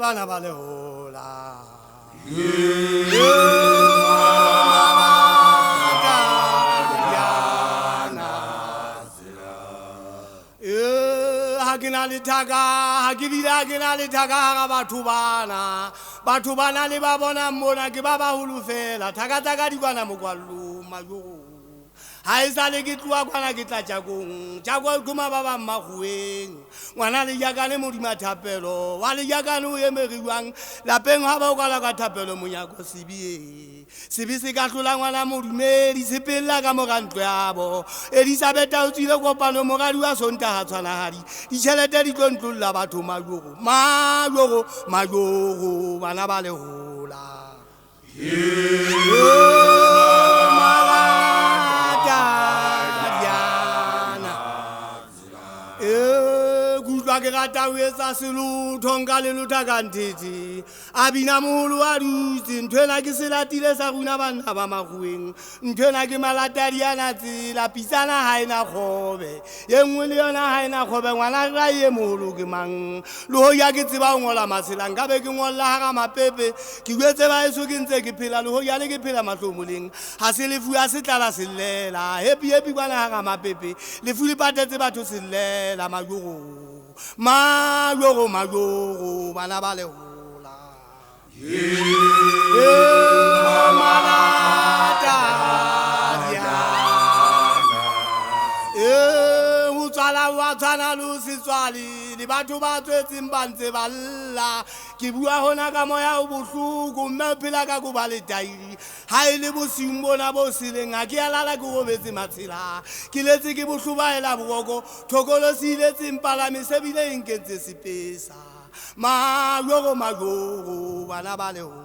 bana ba le hola Haginali Taga, Hagivida Ginali Taga, Batubana Libabona Mona Gibaba Hulufela, Tagatagana Mugalu, Magu. Haizale Gitua Gita Jagung, Jago Guma Baba Mahuing, Wanali Yagane Mudima Tapelo, Wali Yaganu Emeriwang, La Penhaba Tapelo Muyago Sibi. Sibisi Gatula Wana Mudmeri, Sipilla Gamogantrabo, Elizabeth Outilo Copano Mogadua Sonta Hatsanahari, Icheleteri Contrula Batu Mago, Mago, Vanabale Hola. Gata wesa silu tongale lutagantiti abina mulu aruzi ntwena kisilatile sa kuna bana ba mahueng ntwena ke malatariana tsila pisana haina khobe yengwe le yona haina khobe ngwana ga ye mulu ke mang lo ya ke tseba ngola masela ngabe ke ngolla ga mapepe ke gwetse ba eso ke ntse ke phela lo ya le ke phela mahlomoleng ha se lefu ya se tlala sellela happy bana ga mapepe lefu le patetse batho sellela magogo Mago, bana ba le hola. Utsala watsana lusi tswali, li batho ba tswetseng ba ntse ba lla. Ke bua hona ka moya o bohloko, mme phela ka go ba le tairi. Ha ile bosiung bona bo sileng a ke alala ke go betse matshela. Ke letse ke bohlobaela bogoko, thokolo se iletseng palame se bile nkentse sepesa. Magogo, bana ba le hola.